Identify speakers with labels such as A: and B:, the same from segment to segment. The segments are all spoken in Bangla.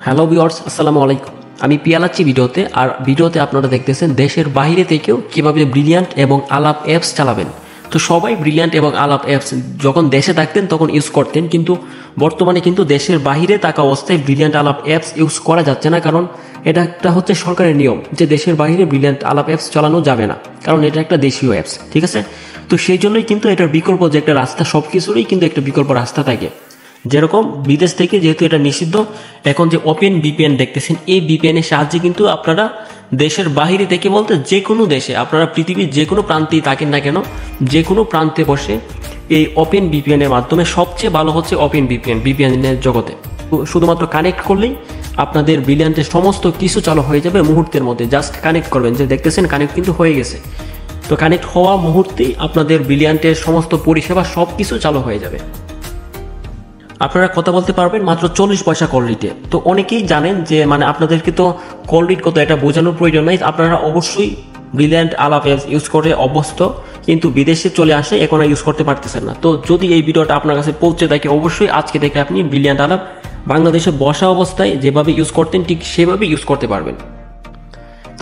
A: হ্যালো ভিউয়ার্স, আসসালামু আলাইকুম। আমি পিয়ালাচ্ছি ভিডিওতে, আর ভিডিওতে আপনারা দেখতেছেন দেশের বাইরে থেকেও কীভাবে ব্রিলিয়ান্ট এবং আলাপ অ্যাপস চালাবেন। তো সবাই ব্রিলিয়ান্ট এবং আলাপ অ্যাপস যখন দেশে থাকতেন তখন ইউজ করতেন, কিন্তু বর্তমানে কিন্তু দেশের বাইরে থাকা অবস্থায় ব্রিলিয়ান্ট আলাপ অ্যাপস ইউজ করা যাচ্ছে না, কারণ এটা একটা হচ্ছে সরকারের নিয়ম যে দেশের বাইরে ব্রিলিয়ান্ট আলাপ অ্যাপস চালানো যাবে না, কারণ এটা একটা দেশীয় অ্যাপস। ঠিক আছে, তো সেই জন্যই কিন্তু এটার বিকল্প যে একটা রাস্তা, সব কিছুরই কিন্তু একটা বিকল্প রাস্তা থাকে। যেরকম বিদেশ থেকে যেহেতু এটা নিষিদ্ধ, এখন যে ওপেন ভিপিএন দেখতেছেন, এই ভিপিএনের সাহায্যে কিন্তু আপনারা দেশের বাইরে থেকে বলতে যে কোনো দেশে, আপনারা পৃথিবীর যে কোনো প্রান্তেই থাকেন না কেন, যে কোনো প্রান্তে বসে এই ওপেন ভিপিএনের মাধ্যমে সবচেয়ে ভালো হচ্ছে ওপেন ভিপিএনের জগতে শুধুমাত্র কানেক্ট করলেই আপনাদের ব্রিলিয়ান্টের সমস্ত কিছু চালু হয়ে যাবে মুহূর্তের মধ্যে। জাস্ট কানেক্ট করবেন, যে দেখতেছেন কানেক্ট কিন্তু হয়ে গেছে। তো কানেক্ট হওয়া মুহূর্তেই আপনাদের ব্রিলিয়ান্টের সমস্ত পরিষেবা সব কিছু চালু হয়ে যাবে। আপনারা কথা বলতে পারবেন মাত্র 40 পয়সা কল রেটে। তো অনেকেই জানেন যে আপনাদেরকে তো কল রেট কত এটা বোঝানোর প্রয়োজন নাই, আপনারা অবশ্যই ব্রিলিয়ান্ট আলাপ অ্যাপস ইউজ করে অভ্যস্ত, কিন্তু বিদেশে চলে আসে এখন আর ইউজ করতে পারতেছেন না। তো যদি এই ভিডিওটা আপনার কাছে পৌঁছে থাকে, অবশ্যই আজকে থেকে আপনি ব্রিলিয়ান্ট আলাপ বাংলাদেশে বসা অবস্থায় যেভাবে ইউজ করতেন ঠিক সেভাবে ইউজ করতে পারবেন।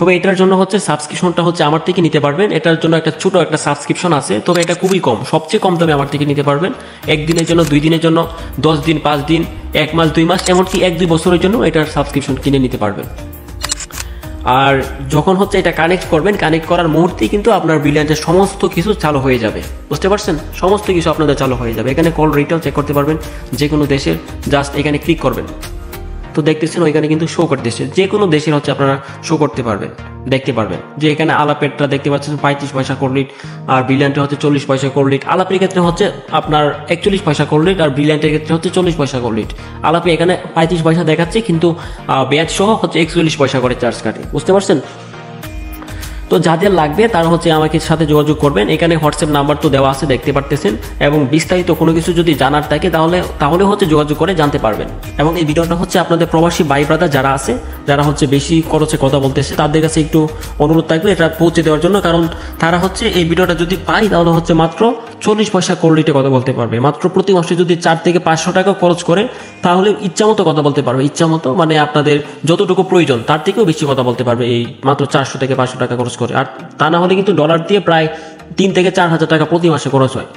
A: তবে এটার জন্য হচ্ছে সাবস্ক্রিপশনটা হচ্ছে আমার থেকে নিতে পারবেন। এটার জন্য একটা ছোট একটা সাবস্ক্রিপশন আছে, তবে এটা খুবই কম, সবচেয়ে কম দামে আমার থেকে নিতে পারবেন। একদিনের জন্য, 2 দিনের জন্য, 10 দিন, 5 দিন, 1 মাস, 2 মাস, এমনকি 1-2 বছরের জন্য এটার সাবস্ক্রিপশন কিনে নিতে পারবেন। আর যখন হচ্ছে এটা কানেক্ট করবেন, কানেক্ট করার মুহূর্তেই কিন্তু আপনার ব্রিলিয়ান্টের সমস্ত কিছু চালু হয়ে যাবে। বুঝতে পারছেন, সমস্ত কিছু আপনাদের চালু হয়ে যাবে। এখানে কল রেটও চেক করতে পারবেন যে কোনো দেশের, জাস্ট এখানে ক্লিক করবেন। তো দেখতেছেন ওইখানে কিন্তু শো করতেছে, যে কোনো দেশের হচ্ছে আপনারা শো করতে পারবেন, দেখতে পারবেন যে এখানে আলাপেরটা দেখতে পাচ্ছেন 35 পয়সা কল রেট, আর ব্রিলিয়ান্টে হচ্ছে 40 পয়সা কল রেট। আলাপের ক্ষেত্রে হচ্ছে আপনার 41 পয়সা কল রেট, আর ব্রিলিয়ান্টের ক্ষেত্রে হচ্ছে 40 পয়সা কল রেট। আলাপে এখানে 35 পয়সা দেখাচ্ছে, কিন্তু ব্যাচ সহ হচ্ছে 41 পয়সা করে চার্জ কাটে। বুঝতে পারছেন? তো যাদের লাগবে তারা হচ্ছে আমাকে সাথে যোগাযোগ করবেন। এখানে হোয়াটসঅ্যাপ নাম্বার তো দেওয়া আছে, দেখতে পারতেছেন, এবং বিস্তারিত কোনো কিছু যদি জানার থাকে তাহলে হচ্ছে যোগাযোগ করে জানতে পারবেন। এবং এই ভিডিওটা হচ্ছে আপনাদের প্রবাসী ভাই ব্রাদার যারা আছে, যারা হচ্ছে বেশি খরচে কথা বলতেছে, তাদের কাছে একটু অনুরোধ থাকবে এটা পৌঁছে দেওয়ার জন্য, কারণ তারা হচ্ছে এই ভিডিওটা যদি পায় তাহলে হচ্ছে মাত্র 40 পয়সা কল রেটে কথা বলতে পারবে। মাত্র প্রতি মাসে যদি 4 থেকে 500 টাকা খরচ করে, তাহলে ইচ্ছামতো কথা বলতে পারবে। ইচ্ছামতো আপনাদের যতটুকু প্রয়োজন তার থেকেও বেশি কথা বলতে পারবে এই মাত্র 400 থেকে 500 টাকা খরচ করে। আর তা না হলে কিন্তু ডলার দিয়ে প্রায় 3 থেকে 4 হাজার টাকা প্রতি মাসে খরচ হয়।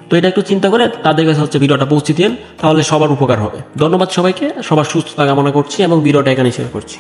A: তো এটা একটু চিন্তা করে তাদের কাছে হচ্ছে ভিডিওটা পৌঁছে দিন, তাহলে সবার উপকার হবে। ধন্যবাদ সবাইকে, সবার সুস্থতা কামনা করছি এবং ভিডিওটা এখানে শেয়ার করছি।